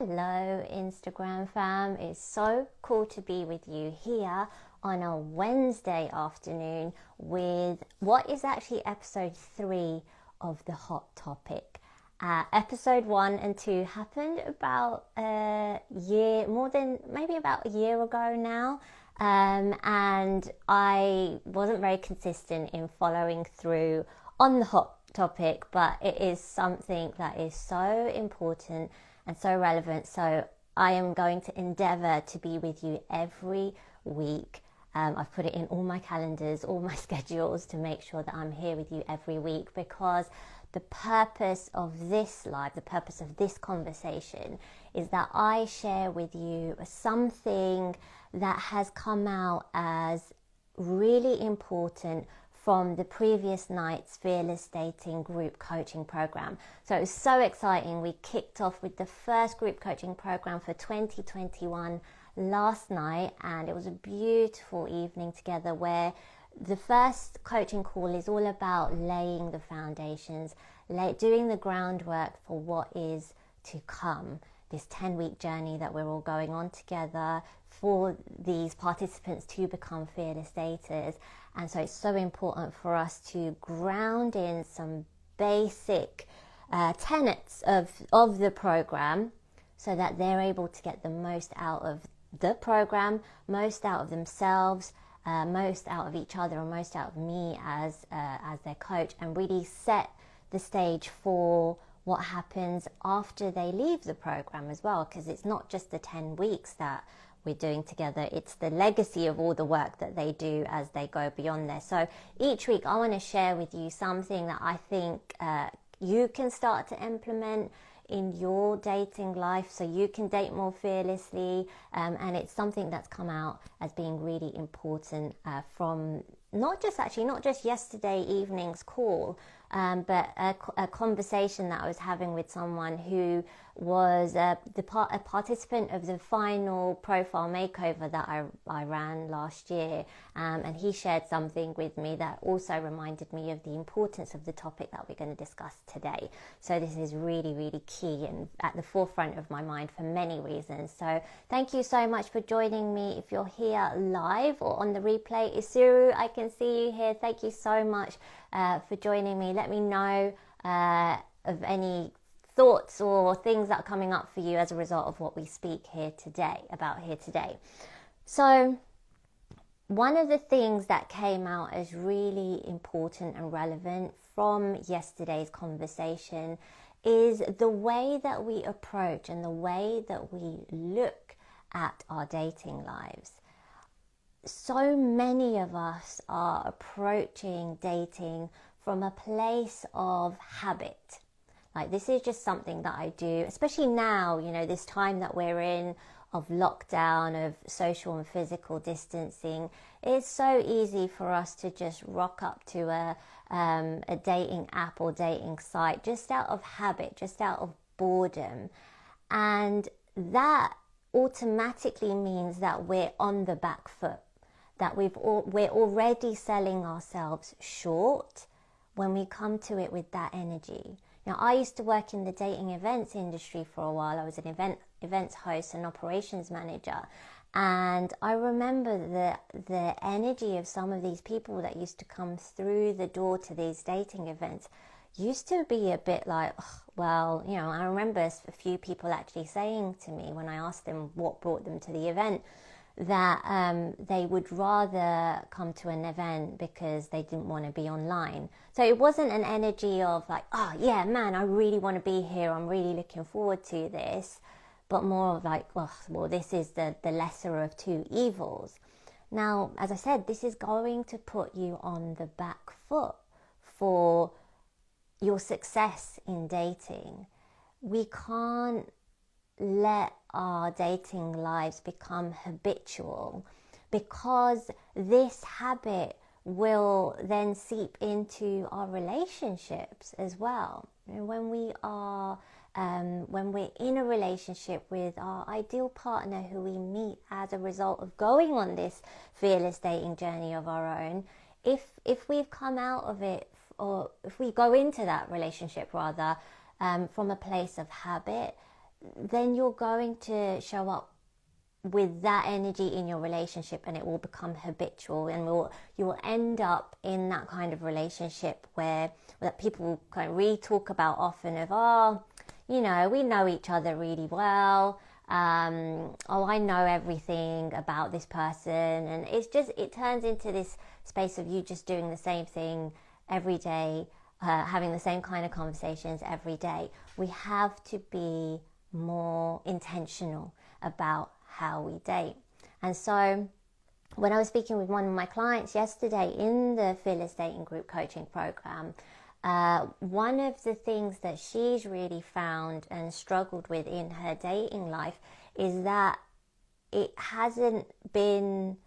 Hello Instagram fam, it's so cool to be with you here on a Wednesday afternoon with what is actually episode 3 of the hot topic. Episode 1 and 2 happened about a year, maybe about a year ago now, and I wasn't very consistent in following through on the hot topic, but it is something that is so important and so relevant. So I am going to endeavour to be with you every week. I've put it in all my calendars, all my schedules to make sure that I'm here with you every week, because the purpose of this live, the purpose of this conversation is that I share with you something that has come out as really important from the previous night's Fearless Dating group coaching program. So it was so exciting. We kicked off with the first group coaching program for 2021 last night, and it was a beautiful evening together where the first coaching call is all about laying the foundations, doing the groundwork for what is to come. This 10-week journey that we're all going on together for these participants to become fearless daters. And so it's so important for us to ground in some basic tenets of the program so that they're able to get the most out of the program, most out of themselves, most out of each other, and most out of me as their coach, and really set the stage for what happens after they leave the program as well, because it's not just the 10 weeks that we're doing together, it's the legacy of all the work that they do as they go beyond there. So each week I want to share with you something that I think you can start to implement in your dating life so you can date more fearlessly, and it's something that's come out as being really important from not just yesterday evening's call, but a conversation that I was having with someone who was a participant of the final profile makeover that I ran last year, and he shared something with me that also reminded me of the importance of the topic that we're going to discuss today. So this is really, really key and at the forefront of my mind for many reasons. So thank you so much for joining me. If you're here live or on the replay, Isuru, I can see you here. Thank you so much for joining me. Let me know of any thoughts or things that are coming up for you as a result of what we speak here today. So one of the things that came out as really important and relevant from yesterday's conversation is the way that we approach and the way that we look at our dating lives. So many of us are approaching dating from a place of habit. Like, this is just something that I do, especially now, this time that we're in of lockdown, of social and physical distancing. It's so easy for us to just rock up to a dating app or dating site just out of habit, just out of boredom. And that automatically means that we're on the back foot, that we're already selling ourselves short when we come to it with that energy. Now, I used to work in the dating events industry for a while. I was an events host and operations manager, and I remember the energy of some of these people that used to come through the door to these dating events used to be a bit like, well, I remember a few people actually saying to me when I asked them what brought them to the event, that they would rather come to an event because they didn't want to be online. So it wasn't an energy of like, oh yeah, man, I really want to be here, I'm really looking forward to this, but more of like, well, this is the lesser of two evils. Now, as I said, this is going to put you on the back foot for your success in dating. We can't let our dating lives become habitual, because this habit will then seep into our relationships as well. When we're in a relationship with our ideal partner who we meet as a result of going on this fearless dating journey of our own, if we've come out of it, or if we go into that relationship rather from a place of habit, then you're going to show up with that energy in your relationship, and it will become habitual, and you will end up in that kind of relationship where that people kind of really talk about often of, oh, you know, we know each other really well. Oh, I know everything about this person, and it turns into this space of you just doing the same thing every day, having the same kind of conversations every day. We have to be more intentional about how we date. And so when I was speaking with one of my clients yesterday in the Fearless Dating Group coaching program, one of the things that she's really found and struggled with in her dating life is that it hasn't been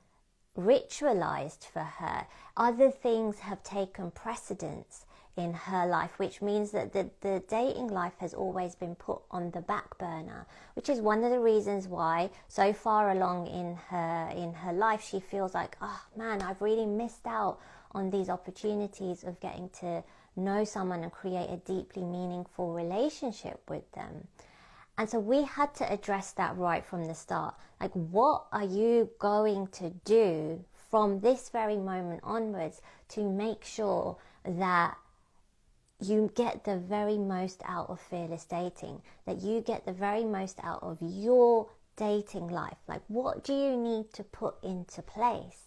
ritualized for her. Other things have taken precedence in her life, which means that the dating life has always been put on the back burner, which is one of the reasons why so far along in her life she feels like, oh man, I've really missed out on these opportunities of getting to know someone and create a deeply meaningful relationship with them. And so we had to address that right from the start. Like, what are you going to do from this very moment onwards to make sure that you get the very most out of fearless dating, that you get the very most out of your dating life? Like, what do you need to put into place?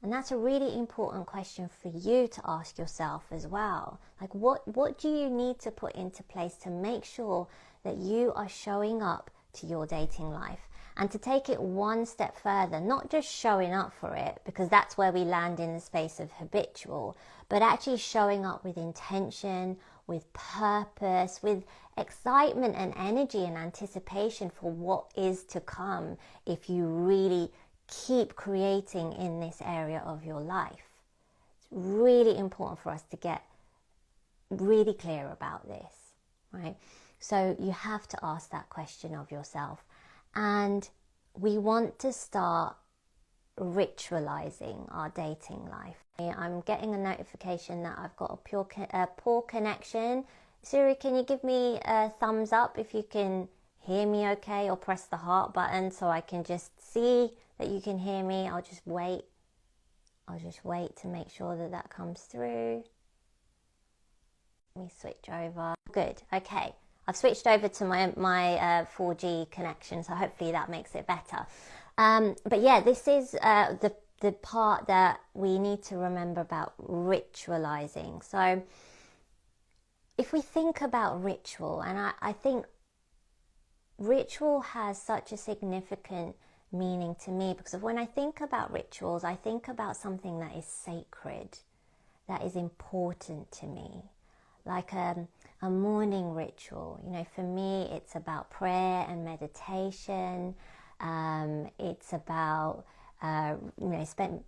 And that's a really important question for you to ask yourself as well. Like, what do you need to put into place to make sure that you are showing up to your dating life? And to take it one step further, not just showing up for it, because that's where we land in the space of habitual, but actually showing up with intention, with purpose, with excitement and energy and anticipation for what is to come if you really keep creating in this area of your life. It's really important for us to get really clear about this, right? So you have to ask that question of yourself. And we want to start ritualizing our dating life. I'm getting a notification that I've got a poor connection. Siri, can you give me a thumbs up if you can hear me okay, or press the heart button so I can just see that you can hear me. I'll just wait to make sure that that comes through. Let me switch over. Good, okay. I've switched over to my 4G connection, so hopefully that makes it better. But yeah, this is the part that we need to remember about ritualizing. So if we think about ritual, and I think ritual has such a significant meaning to me, because when I think about rituals, I think about something that is sacred, that is important to me, like a morning ritual. You know, for me, it's about prayer and meditation. It's about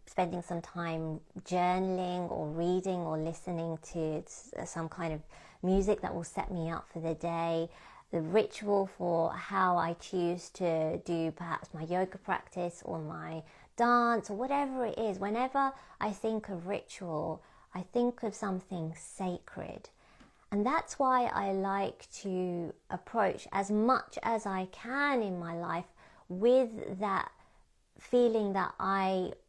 spending some time journaling or reading or listening to some kind of music that will set me up for the day. The ritual for how I choose to do perhaps my yoga practice or my dance or whatever it is. Whenever I think of ritual, I think of something sacred. And that's why I like to approach as much as I can in my life with that feeling that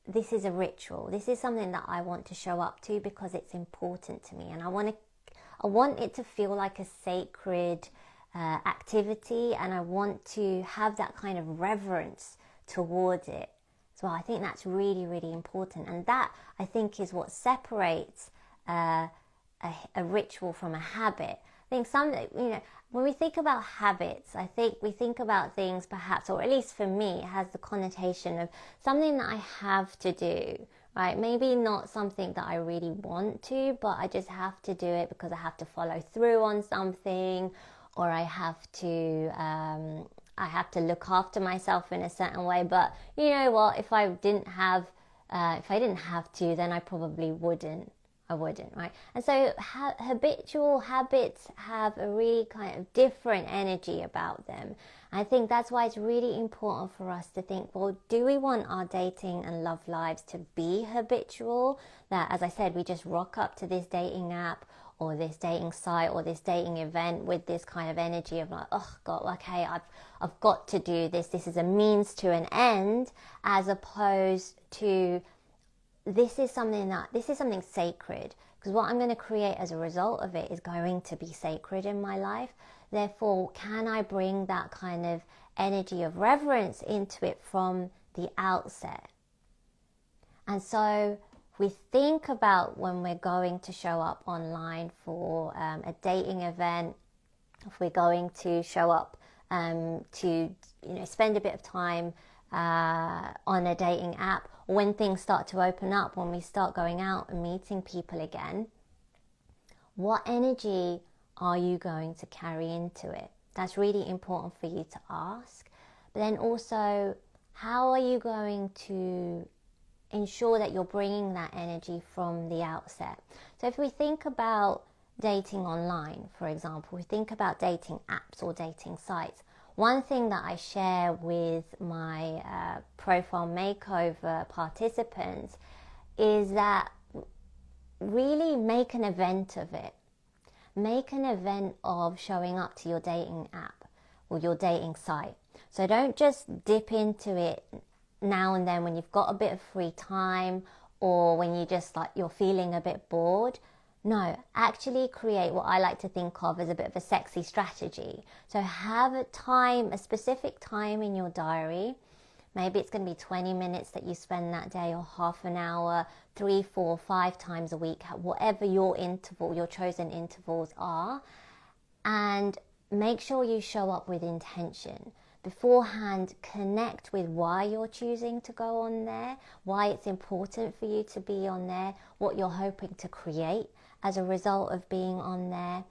this is a ritual. This is something that I want to show up to because it's important to me. And I want it to feel like a sacred activity, and I want to have that kind of reverence towards it. So I think that's really, really important. And that, I think, is what separates a ritual from a habit. I think when we think about habits, I think we think about things perhaps, or at least for me, it has the connotation of something that I have to do, right? Maybe not something that I really want to, but I just have to do it because I have to follow through on something, or I have to look after myself in a certain way. But you know what? If I didn't have to, then I probably wouldn't. Right? And so habitual habits have a really kind of different energy about them. I think that's why it's really important for us to think, well, do we want our dating and love lives to be habitual? That, as I said, we just rock up to this dating app, or this dating site or this dating event with this kind of energy of like, oh God, okay, I've got to do this. This is a means to an end, as opposed to this is something sacred, because what I'm going to create as a result of it is going to be sacred in my life. Therefore, can I bring that kind of energy of reverence into it from the outset? And so we think about when we're going to show up online for a dating event, if we're going to show up to spend a bit of time on a dating app, or when things start to open up, when we start going out and meeting people again, what energy are you going to carry into it? That's really important for you to ask. But then also, how are you going to ensure that you're bringing that energy from the outset? So if we think about dating online, for example, we think about dating apps or dating sites. One thing that I share with my profile makeover participants is that really make an event of it. Make an event of showing up to your dating app or your dating site. So don't just dip into it now and then when you've got a bit of free time, or when you just you're feeling a bit bored. No, actually create what I like to think of as a bit of a sexy strategy. So have a specific time in your diary. Maybe it's going to be 20 minutes that you spend that day, or half an hour, 3, 4, 5 times a week, whatever your chosen intervals are. And make sure you show up with intention. Beforehand, connect with why you're choosing to go on there, why it's important for you to be on there, what you're hoping to create as a result of being on there,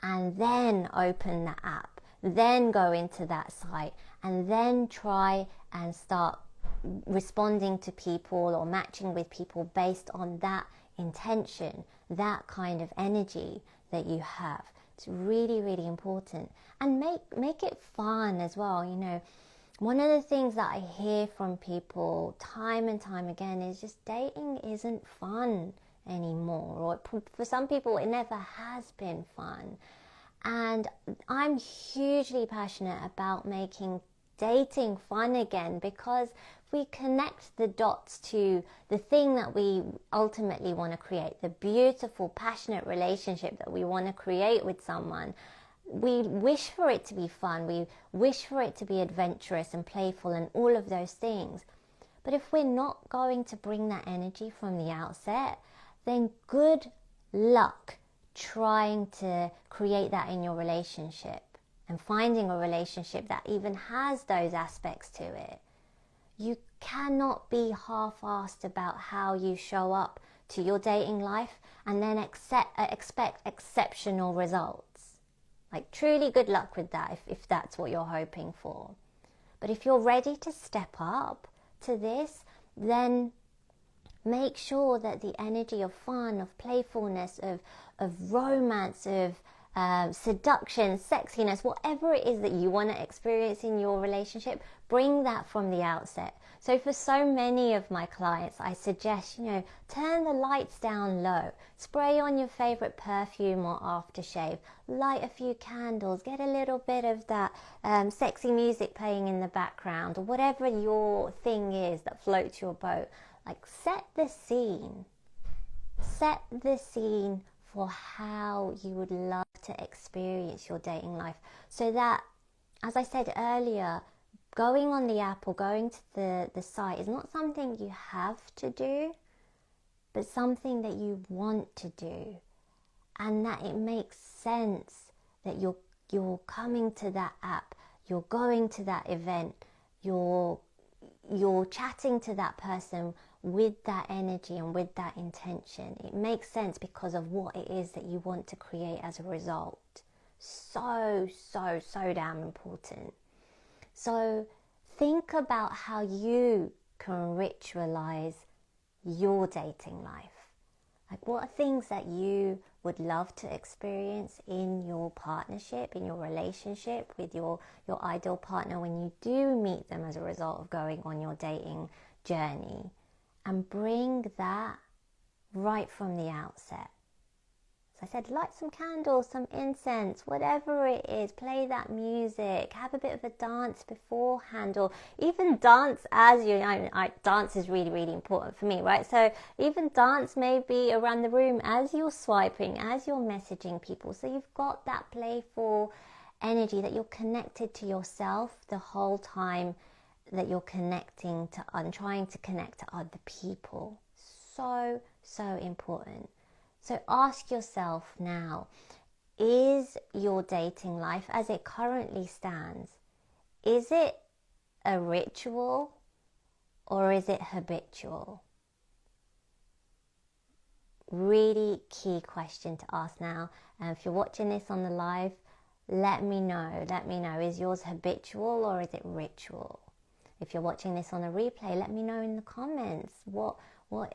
and then open the app, then go into that site, and then try and start responding to people or matching with people based on that intention, that kind of energy that you have. It's really, really important. And make it fun as well. One of the things that I hear from people time and time again is just dating isn't fun anymore, or for some people it never has been fun. And I'm hugely passionate about making dating fun again, because we connect the dots to the thing that we ultimately want to create, the beautiful, passionate relationship that we want to create with someone. We wish for it to be fun, we wish for it to be adventurous and playful and all of those things. But if we're not going to bring that energy from the outset, then good luck trying to create that in your relationship and finding a relationship that even has those aspects to it. You cannot be half-assed about how you show up to your dating life and then expect exceptional results. Truly good luck with that if that's what you're hoping for. But if you're ready to step up to this, then make sure that the energy of fun, of playfulness, of romance, of seduction, sexiness, whatever it is that you want to experience in your relationship, bring that from the outset. So for so many of my clients, I suggest, turn the lights down low, spray on your favorite perfume or aftershave, light a few candles, get a little bit of that sexy music playing in the background, or whatever your thing is that floats your boat. Set the scene. Set the scene for how you would love to experience your dating life, so that, as I said earlier, going on the app or going to the site is not something you have to do, but something that you want to do, and that it makes sense that you're coming to that app, you're going to that event, you're chatting to that person with that energy and with that intention. It makes sense because of what it is that you want to create as a result. So damn important. So think about how you can ritualize your dating life. What are things that you would love to experience in your partnership, in your relationship with your ideal partner when you do meet them as a result of going on your dating journey, and bring that right from the outset. So I said, light some candles, some incense, whatever it is, play that music, have a bit of a dance beforehand, or even dance as you, dance is really, really important for me, right? So even dance maybe around the room as you're swiping, as you're messaging people. So you've got that playful energy that you're connected to yourself the whole time that you're connecting to and trying to connect to other people. So important. So ask yourself now, is your dating life as it currently stands, is it a ritual or is it habitual? Really key question to ask now. And if you're watching this on the live, let me know, is yours habitual or is it ritual? If you're watching this on a replay, let me know in the comments,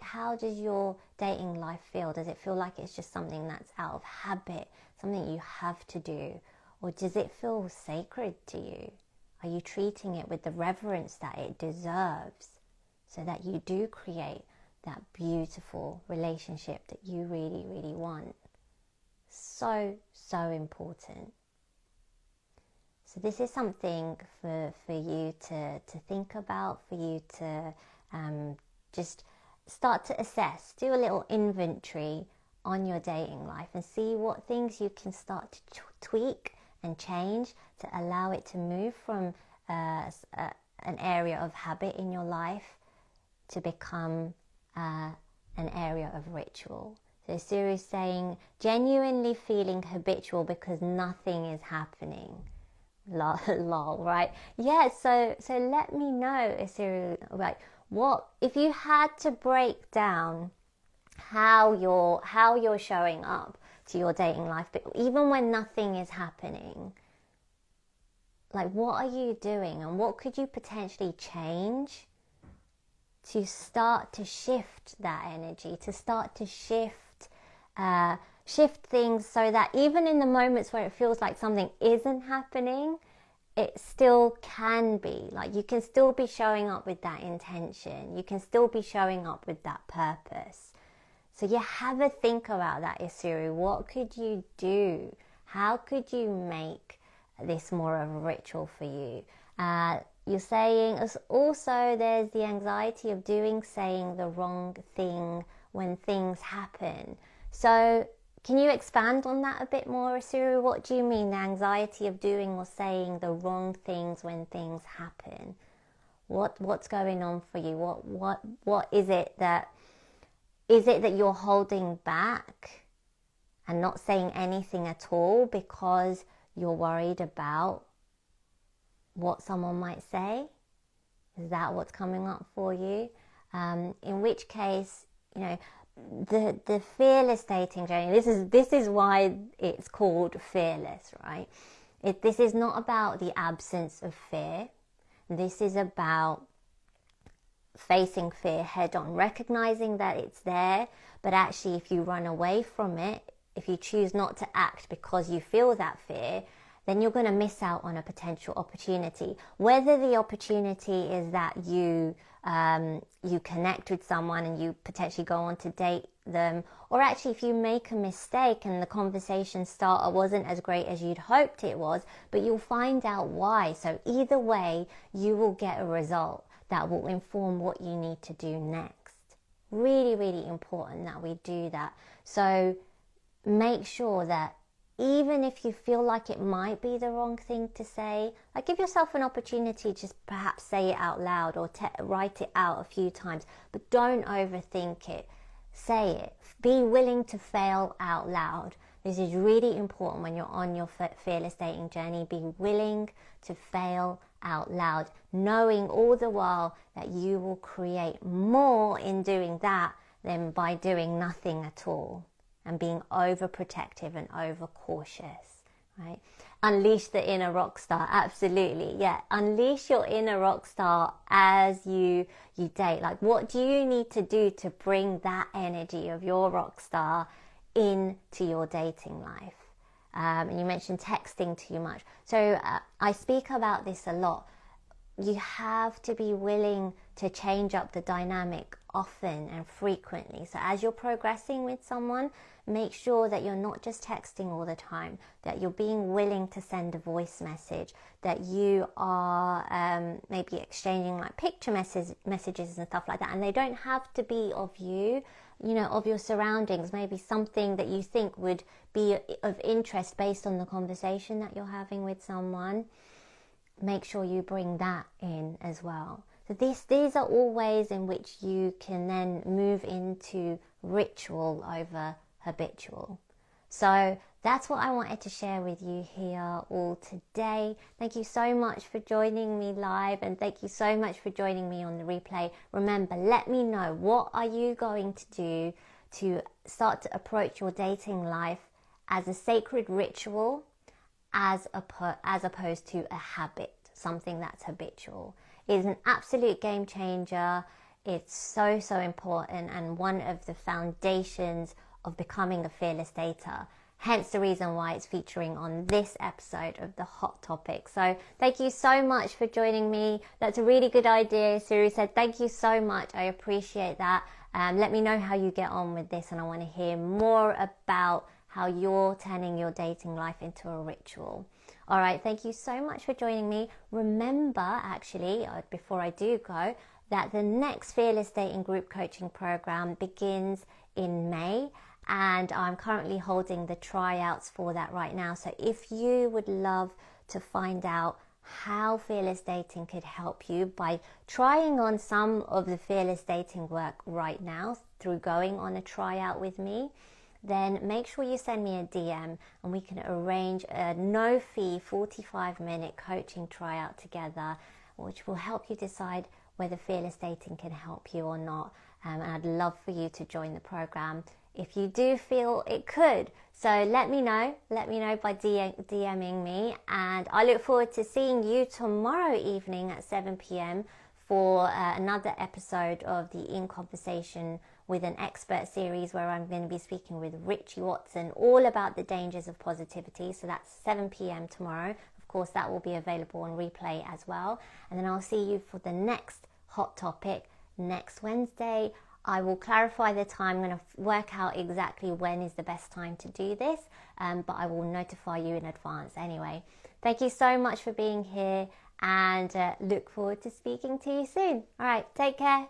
how does your dating life feel? Does it feel like it's just something that's out of habit, something you have to do? Or does it feel sacred to you? Are you treating it with the reverence that it deserves so that you do create that beautiful relationship that you really, really want? So important. So this is something for you to think about, for you to just start to assess, do a little inventory on your dating life and see what things you can start to tweak and change to allow it to move from an area of habit in your life to become an area of ritual. So Siri is saying, genuinely feeling habitual because nothing is happening. Lol, right? Yeah, so let me know, Siri, right? What if you had to break down how you're showing up to your dating life, but even when nothing is happening, like what are you doing and what could you potentially change to start to shift that energy, to start to shift things so that even in the moments where it feels like something isn't happening, it still can be. Like you can still be showing up with that intention. You can still be showing up with that purpose. So you have a think about that, Isuru. What could you do? How could you make this more of a ritual for you? You're saying also there's the anxiety of saying the wrong thing when things happen. So can you expand on that a bit more, Isuru? What do you mean, the anxiety of doing or saying the wrong things when things happen? What's going on for you? What is it that you're holding back and not saying anything at all because you're worried about what someone might say? Is that what's coming up for you? In which case, the fearless dating journey, this is why it's called fearless, right? This is not about the absence of fear. This is about facing fear head on, recognizing that it's there, but actually if you run away from it, if you choose not to act because you feel that fear, then you're going to miss out on a potential opportunity. Whether the opportunity is that you connect with someone and you potentially go on to date them, or actually if you make a mistake and the conversation starter wasn't as great as you'd hoped it was, but you'll find out why. So either way, you will get a result that will inform what you need to do next. Really, really important that we do that. So make sure that even if you feel like it might be the wrong thing to say, like give yourself an opportunity to just perhaps say it out loud or write it out a few times, but don't overthink it. Say it. Be willing to fail out loud. This is really important when you're on your fearless dating journey. Be willing to fail out loud, knowing all the while that you will create more in doing that than by doing nothing at all and being overprotective and overcautious, right? Unleash the inner rock star, absolutely, yeah. Unleash your inner rock star as you date. Like, what do you need to do to bring that energy of your rock star into your dating life? And you mentioned texting too much. So I speak about this a lot. you have to be willing to change up the dynamic often and frequently. So as you're progressing with someone, make sure that you're not just texting all the time, that you're being willing to send a voice message, that you are maybe exchanging like picture messages and stuff like that. And they don't have to be of you, of your surroundings, maybe something that you think would be of interest based on the conversation that you're having with someone. Make sure you bring that in as well. So these are all ways in which you can then move into ritual over habitual. So that's what I wanted to share with you here all today. Thank you so much for joining me live, and thank you so much for joining me on the replay. Remember, let me know, what are you going to do to start to approach your dating life as a sacred ritual, as opposed to a habit, something that's habitual. It is an absolute game changer. It's so important, and one of the foundations of becoming a fearless dater. Hence the reason why it's featuring on this episode of the Hot Topic. So thank you so much for joining me. That's a really good idea. Siri said, thank you so much. I appreciate that. Let me know how you get on with this, and I want to hear more about how you're turning your dating life into a ritual. All right, thank you so much for joining me. Remember, actually, before I do go, that the next Fearless Dating Group Coaching Program begins in May, and I'm currently holding the tryouts for that right now. So if you would love to find out how Fearless Dating could help you by trying on some of the Fearless Dating work right now through going on a tryout with me, then make sure you send me a DM and we can arrange a no-fee 45-minute coaching tryout together, which will help you decide whether Fearless Dating can help you or not. And I'd love for you to join the program if you do feel it could. So let me know by DMing me, and I look forward to seeing you tomorrow evening at 7 p.m. for another episode of the In Conversation with an Expert series, where I'm going to be speaking with Richie Watson all about the dangers of positivity. So that's 7 p.m. tomorrow. Of course, that will be available on replay as well. And then I'll see you for the next Hot Topic next Wednesday. I will clarify the time. I'm going to work out exactly when is the best time to do this, but I will notify you in advance anyway. Thank you so much for being here, and look forward to speaking to you soon. All right, take care.